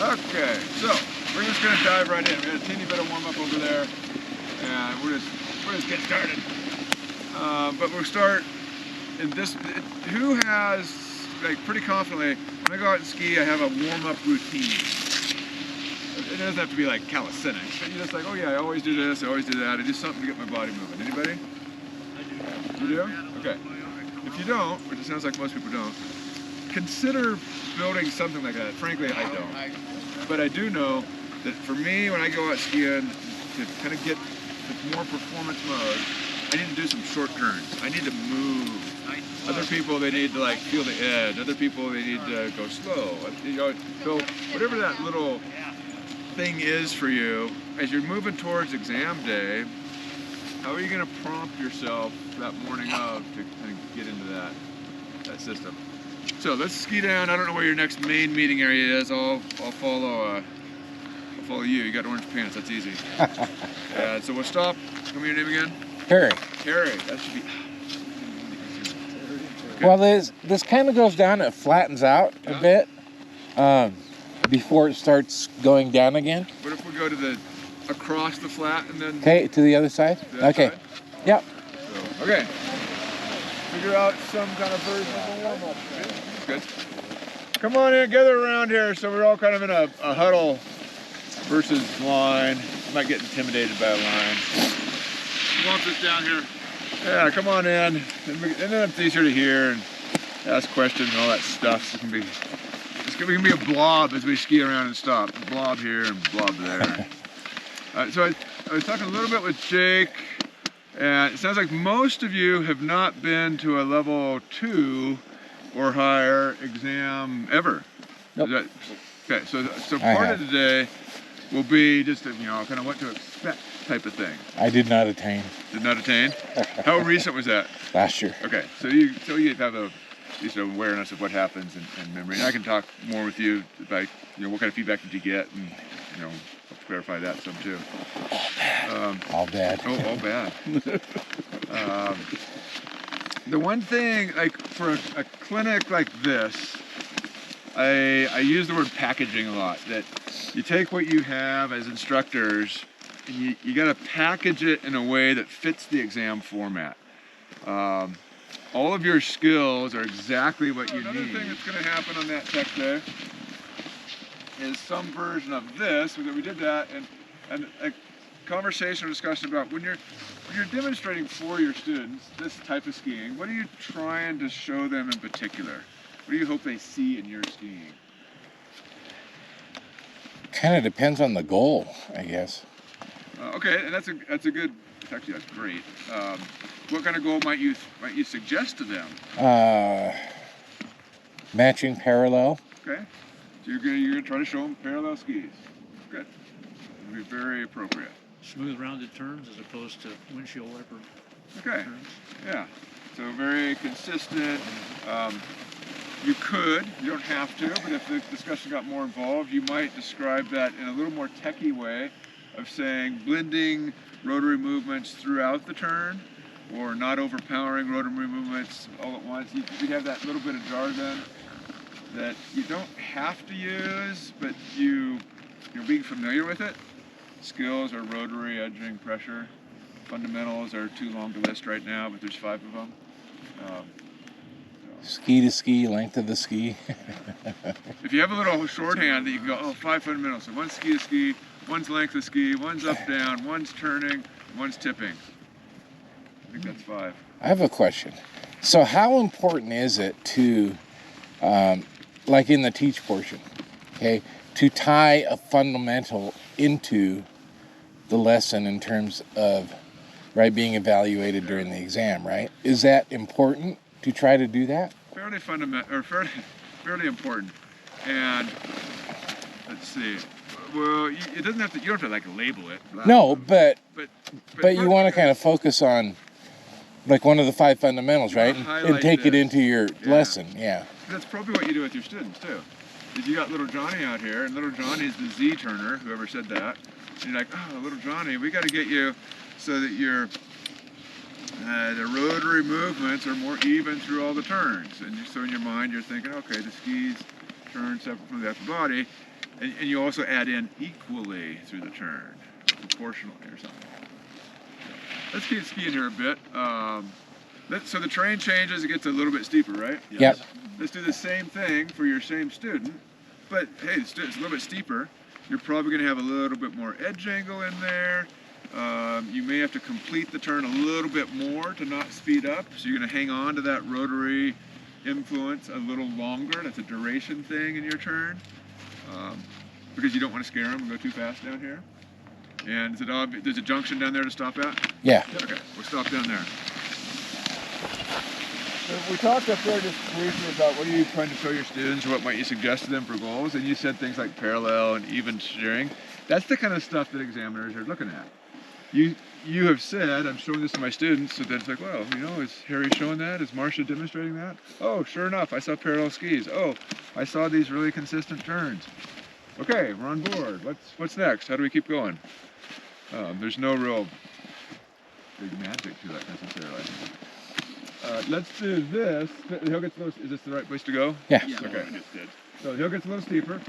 Okay, so we're just gonna dive right in. We got a teeny bit of warm up over there, and we're just getting started. But we'll start in this. Who has, like, pretty confidently, when I go out and ski, I have a warm up routine. It doesn't have to be like calisthenics, but you're just like, oh yeah, I always do this, I always do that. I do something to get my body moving. Anybody? I do. You do? Okay. If you don't, which it sounds like most people don't, consider building something like that. Frankly, I don't. But I do know that for me, when I go out skiing, to kind of get to more performance mode, I need to do some short turns. I need to move. Other people, they need to like feel the edge. Other people, they need to go slow. You know, so whatever that little thing is for you, as you're moving towards exam day, how are you going to prompt yourself that morning of to kind of get into that system? So let's ski down. I don't know where your next main meeting area is. I'll follow you. You got orange pants. That's easy. So we'll stop. Tell me your name again. Harry. Harry. That should be. Okay. Well, this kind of goes down. It flattens out a bit before it starts going down again. What if we go to across the flat and then? Okay, to the other side. Okay. Side? Yep. So, okay. Figure out some kind of version of a warm-up. Good. Come on in, gather around here. So we're all kind of in a huddle versus line. I might get intimidated by a line. Lump this down here. Yeah, come on in. And then it's easier to hear and ask questions and all that stuff. So it can be a blob as we ski around and stop. A blob here and blob there. So I was talking a little bit with Jake. And it sounds like most of you have not been to a level 2 or higher exam ever. Nope. Okay, so part of today will be just, kind of what to expect type of thing. I did not attain. Did not attain? How recent was that? Last year. Okay, so you have at least an awareness of what happens in memory. And I can talk more with you about, what kind of feedback did you get, and, clarify that some too. All bad. Oh, all bad. The one thing, like for a clinic like this, I use the word packaging a lot. That you take what you have as instructors, and you got to package it in a way that fits the exam format. All of your skills are exactly what you need. Another thing that's going to happen on that tech day is some version of this. We did that, and a conversation or discussion about when you're demonstrating for your students this type of skiing, what are you trying to show them in particular? What do you hope they see in your skiing? Kind of depends on the goal, I guess. Okay, and that's a good. Actually, that's great. What kind of goal might you suggest to them? Matching parallel. Okay. So you're gonna try to show them parallel skis. Good. It'll be very appropriate. Smooth rounded turns as opposed to windshield wiper turns. Yeah. So very consistent. You don't have to, but if the discussion got more involved, you might describe that in a little more techie way of saying blending rotary movements throughout the turn, or not overpowering rotary movements all at once. You have that little bit of jargon that you don't have to use, but you're being familiar with it. Skills are rotary, edging, pressure. Fundamentals are too long to list right now, but there's 5 of them. Ski to ski, length of the ski. If you have a little shorthand that you can go, 5 fundamentals. So one's ski to ski, one's length of ski, one's up down, one's turning, one's tipping. I think that's 5. I have a question. So how important is it to, like in the teach portion, okay, to tie a fundamental into the lesson in terms of, being evaluated during the exam, right? Is that important to try to do that? Fairly fundamental, or fairly important. And let's see. Well, it doesn't have to. You don't have to like label it. No, but you want to to kind of focus on like one of the 5 fundamentals, right? And take it into your lesson. Yeah. That's probably what you do with your students too. Is you got little Johnny out here, and little Johnny's the Z turner. Whoever said that. And you're like, little Johnny, we got to get you so that your the rotary movements are more even through all the turns. And so in your mind, you're thinking, okay, the skis turn separate from the upper body. and you also add in equally through the turn, proportionally or something. Let's keep skiing here a bit. So the terrain changes, it gets a little bit steeper, right? Yep. Let's do the same thing for your same student, but hey, it's a little bit steeper. You're probably going to have a little bit more edge angle in there. You may have to complete the turn a little bit more to not speed up, so you're going to hang on to that rotary influence a little longer. That's a duration thing in your turn, because you don't want to scare them and go too fast down here. And is it obvious, there's a junction down there to stop at? Yeah. Okay, we'll stop down there. So we talked up there just briefly about what are you trying to show your students, or what might you suggest to them for goals, and you said things like parallel and even steering. That's the kind of stuff that examiners are looking at. You have said, I'm showing this to my students, so then it's like, well, you know, is Harry showing that? Is Marcia demonstrating that? Oh, sure enough, I saw parallel skis. Oh, I saw these really consistent turns. Okay, we're on board. What's next? How do we keep going? There's no real big magic to that necessarily. Let's do this. The hill gets a little, is this the right place to go? Yeah. Okay. So the hill gets a little steeper.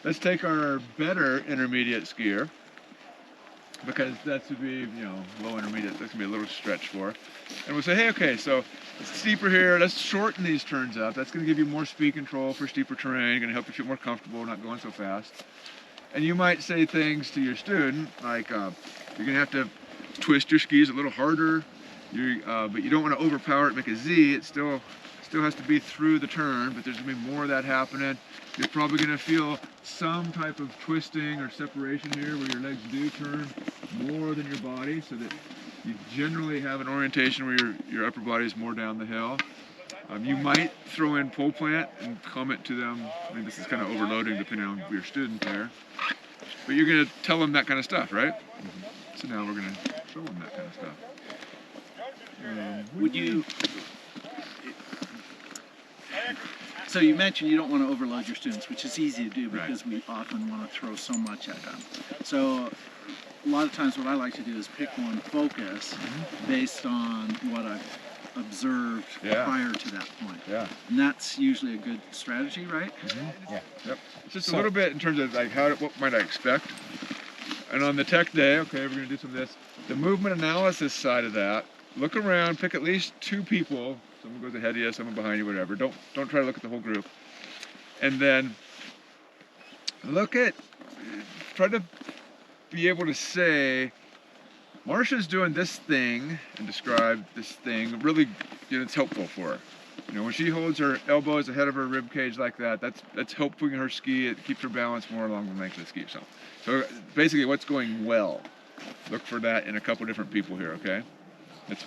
Let's take our better intermediate skier, because that should be, you know, low intermediate. That's gonna be a little stretch for. And we'll say, hey, okay, so it's steeper here. Let's shorten these turns up. That's gonna give you more speed control for steeper terrain. Gonna help you feel more comfortable, not going so fast. And you might say things to your student like, you're gonna have to twist your skis a little harder. But you don't want to overpower it, make a Z. It still has to be through the turn, but there's gonna be more of that happening. You're probably gonna feel some type of twisting or separation here where your legs do turn more than your body, so that you generally have an orientation where your upper body is more down the hill. You might throw in pole plant and comment to them. I mean, this is kind of overloading depending on your student there. But you're gonna tell them that kind of stuff, right? Mm-hmm. So now we're gonna show them that kind of stuff. Would you? So you mentioned you don't want to overload your students, which is easy to do because we often want to throw so much at them. So a lot of times what I like to do is pick one focus based on what I've observed prior to that point. Yeah. And that's usually a good strategy, right? Mm-hmm. Yeah. Yep. Just a little bit in terms of like what might I expect. And on the tech day, okay, we're going to do some of this. The movement analysis side of that. Look around, pick at least two people. Someone goes ahead of you, someone behind you, whatever. Don't try to look at the whole group. And then try to be able to say, Marcia's doing this thing, and describe this thing. Really, you know, it's helpful for her. You know, when she holds her elbows ahead of her rib cage like that, that's helping her ski. It keeps her balance more along the length of the ski. So basically, what's going well? Look for that in a couple different people here. Okay.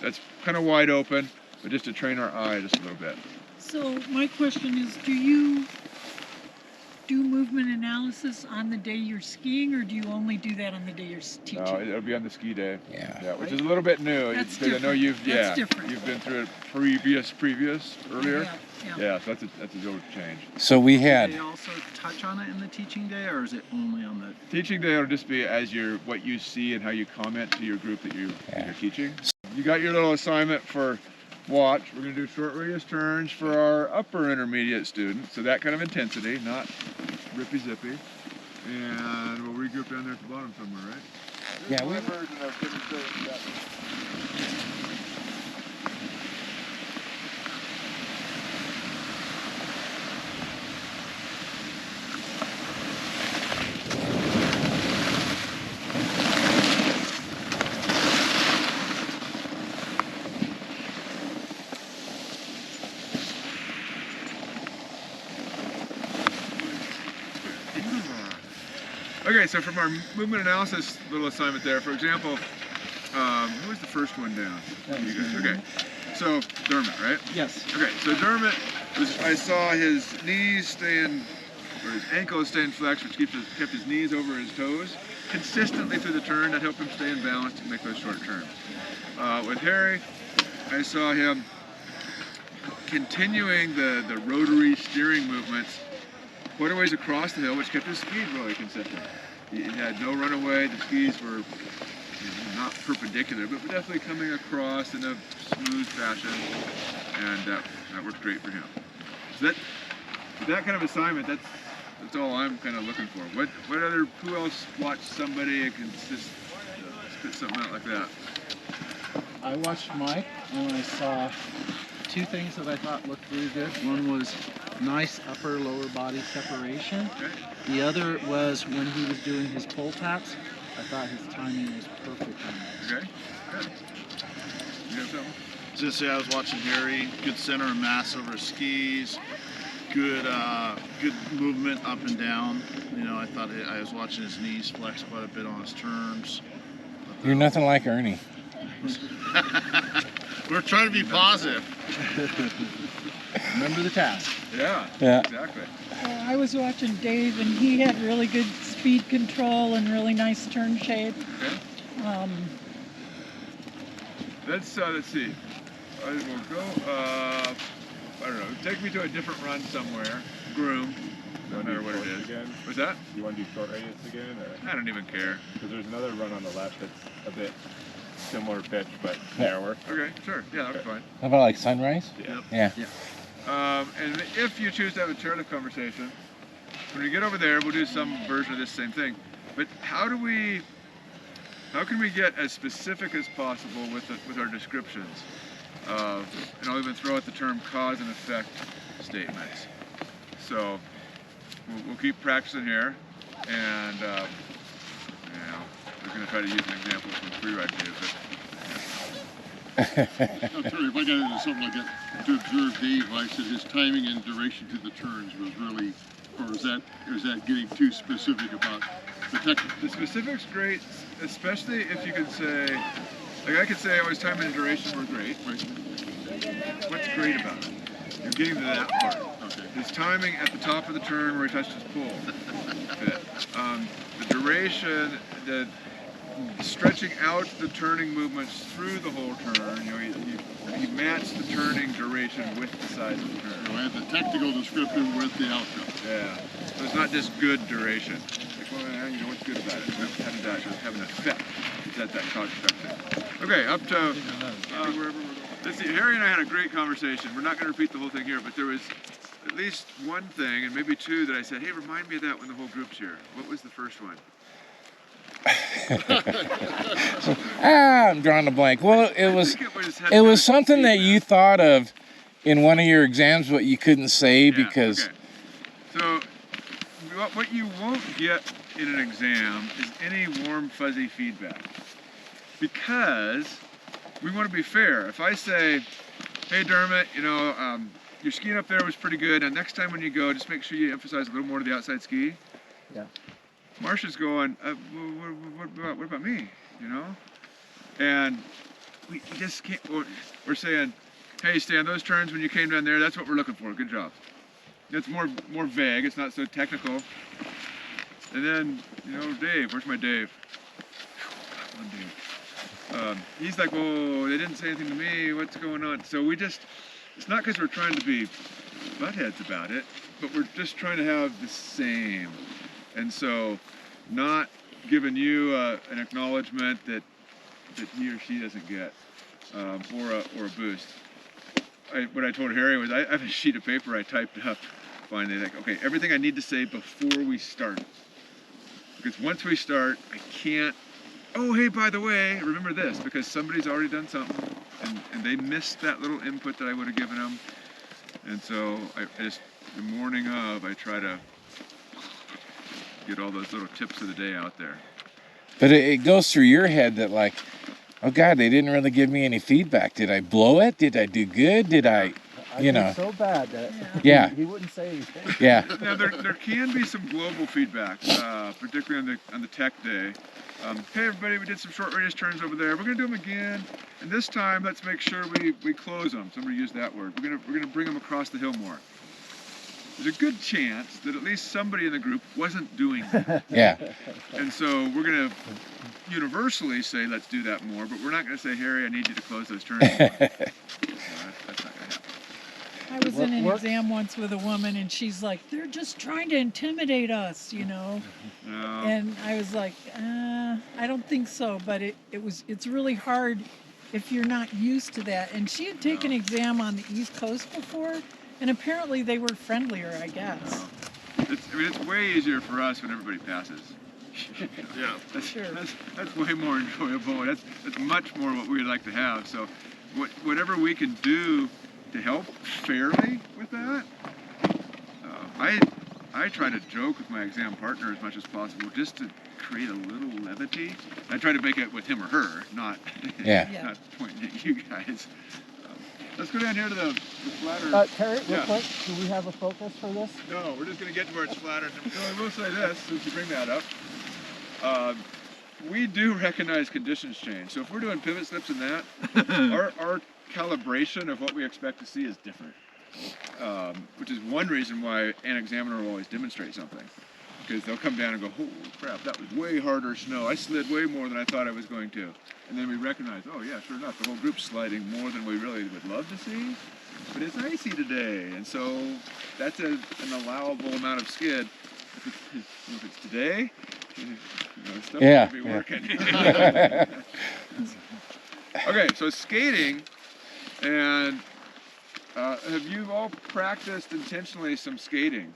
That's kind of wide open, but just to train our eye just a little bit. So my question is, do you do movement analysis on the day you're skiing, or do you only do that on the day you're teaching? No, it'll be on the ski day. Yeah. Which is a little bit new. That's different. I know you've been through it previous earlier. Yeah. So that's a little change. So we had. Do they also touch on it in the teaching day, or is it only on the teaching day? It'll just be as what you see and how you comment to your group that you're teaching. You got your little assignment for watch. We're going to do short radius turns for our upper intermediate students. So that kind of intensity, not rippy zippy. And we'll regroup down there at the bottom somewhere, right? Yeah, we version of demonstrating that. Okay, so from our movement analysis little assignment there, for example, who was the first one down? You guys. Okay, so Dermot, right? Yes. Okay, so Dermot I saw his knees staying, or his ankles staying flexed, which kept his knees over his toes consistently through the turn. That helped him stay in balance to make those short turns. With Harry, I saw him continuing the rotary steering movements quite a ways across the hill, which kept his speed really consistent. He had no runaway. The skis were not perpendicular, but definitely coming across in a smooth fashion, and that worked great for him. So that kind of assignment, That's all I'm kind of looking for. Who else watched somebody and can just spit something out like that? I watched Mike and I saw two things that I thought looked really good. One was nice upper lower body separation. Okay. The other was when he was doing his pull taps. I thought his timing was perfect on that. Okay. Good. You got something? Just say I was watching Harry, good center of mass over his skis, good movement up and down. You know, I thought I was watching his knees flex quite a bit on his turns. You're nothing like Ernie. We're trying to be positive. Remember the task. Yeah. Yeah. Exactly. I was watching Dave, and he had really good speed control and really nice turn shape. Okay. Let's see. I will go. I don't know. Take me to a different run somewhere. Groom. No matter what it is. Again? What's that? You want to do short radius again? I don't even care. Because there's another run on the left that's a bit similar pitch, but narrower. Okay, sure. Yeah, that'll be fine. How about like sunrise? Yeah. Yeah. And if you choose to have a chairlift conversation, when we get over there, we'll do some version of this same thing. But how can we get as specific as possible with our descriptions? And I'll even throw out the term cause and effect statements. So we'll keep practicing here, and we're going to try to use an example from freeride view. I'm sorry, if I got into something like that, to observe Dave, I said his timing and duration to the turns was really, or is that getting too specific about the technical? The specifics great, especially if you could say, like I could say, oh, his timing and duration were great. Right? What's great about it? You're getting to that part. Okay. His timing at the top of the turn where he touched his pole. The duration, the stretching out the turning movements through the whole turn. You know, he matched the turning duration with the size of the turn. So I had the technical description with the outcome. Yeah. So it's not just good duration. Like, well, you know what's good about it? How did that have an effect? It's at that cause effect thing. Okay, up to wherever we're going. Let's see. Harry and I had a great conversation. We're not going to repeat the whole thing here, but there was at least one thing, and maybe two, that I said, hey, remind me of that when the whole group's here. What was the first one? I'm drawing a blank. Well, it was something that you thought of in one of your exams, but you couldn't say because. Okay. So, what you won't get in an exam is any warm, fuzzy feedback, because we want to be fair. If I say, hey, Dermot, you know, your skiing up there was pretty good, and next time when you go, just make sure you emphasize a little more to the outside ski. Yeah. Marcia's going, what about me, you know? And we just can't, we're saying, hey Stan, those turns when you came down there, that's what we're looking for, good job. It's more vague, it's not so technical. And then, you know, Dave, where's my Dave? Come on, Dave. He's like, oh, they didn't say anything to me, what's going on? So it's not because we're trying to be buttheads about it, but we're just trying to have the same. And so, not giving you an acknowledgement that he or she doesn't get, or a boost. What I told Harry was, I have a sheet of paper I typed up finally, like, okay, everything I need to say before we start. Because once we start, I can't, oh, hey, by the way, remember this, because somebody's already done something, and they missed that little input that I would have given them. And so, I just, the morning of, I try to get all those little tips of the day out there. But it goes through your head that like, oh God, they didn't really give me any feedback. Did I blow it? Did I do good? Did I did so bad that he wouldn't say anything. Yeah. Now there can be some global feedback, particularly on the tech day. Hey everybody, we did some short radius turns over there. We're gonna do them again, and this time let's make sure we close them. Somebody used that word. We're gonna bring them across the hill more. There's a good chance that at least somebody in the group wasn't doing that. Yeah. And so we're going to universally say, let's do that more, but we're not going to say, Harry, I need you to close those turns more. That's not going to happen. I was in an exam once with a woman, and she's like, they're just trying to intimidate us, you know? No. And I was like, I don't think so, but it's really hard if you're not used to that. And she had taken an exam on the East Coast before, and apparently they were friendlier, I guess. mean, it's way easier for us when everybody passes. Yeah. That's way more enjoyable. That's much more what we'd like to have. So, whatever we can do to help fairly with that, I try to joke with my exam partner as much as possible, just to create a little levity. I try to make it with him or her, not not pointing at you guys. Let's go down here to the flatter. Terry, real Yeah. quick, do we have a focus for this? No, we're just going to get to where it's flatter. So I will say this, since you bring that up. We do recognize conditions change. So if we're doing pivot slips and that, our calibration of what we expect to see is different. Which is one reason why an examiner will always demonstrate something. Because they'll come down and go, holy crap, that was way harder snow. I slid way more than I thought I was going to. And then we recognize, oh yeah, sure enough, the whole group's sliding more than we really would love to see. But it's icy today. And so that's an allowable amount of skid. If it's today, stuff will be working. Okay, so skating, and have you all practiced intentionally some skating?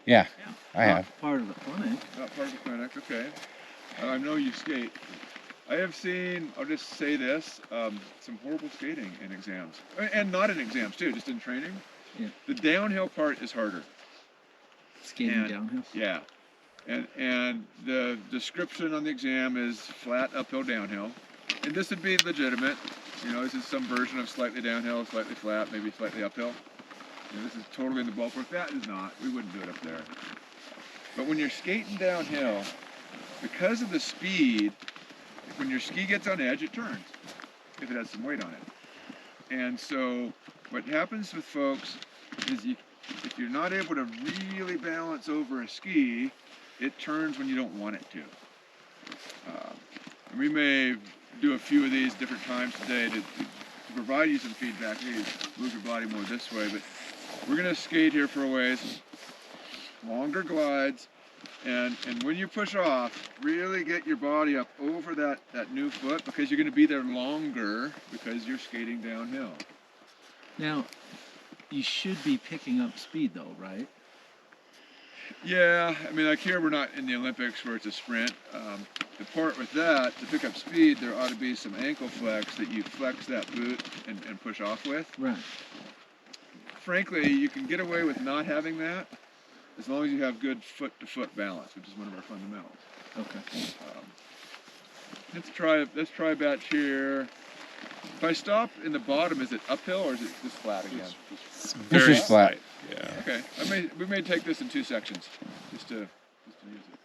Yeah, I have. Part of the clinic. Not part of the clinic, okay. I know you skate. I have seen, I'll just say this, some horrible skating in exams. And not in exams too, just in training. Yeah. The downhill part is harder. Skating downhill. Yeah. And the description on the exam is flat uphill downhill. And this would be legitimate. This is some version of slightly downhill, slightly flat, maybe slightly uphill. This is totally in the ballpark. That is not. We wouldn't do it up there. But when you're skating downhill, because of the speed, when your ski gets on edge, it turns, if it has some weight on it. And so what happens with folks is if you're not able to really balance over a ski, it turns when you don't want it to. And we may do a few of these different times today to provide you some feedback. Maybe move your body more this way, but we're gonna skate here for a ways. Longer glides, and when you push off, really get your body up over that new foot, because you're gonna be there longer because you're skating downhill. Now, you should be picking up speed though, right? Yeah, I mean, like here we're not in the Olympics where it's a sprint. The part with that, to pick up speed, there ought to be some ankle flex that you flex that boot and push off with. Right. Frankly, you can get away with not having that as long as you have good foot-to-foot balance, which is one of our fundamentals. Okay. Let's try a batch here. If I stop in the bottom, is it uphill or is it just flat again? This is flat. Yeah. Okay, we may take this in two sections just to use it.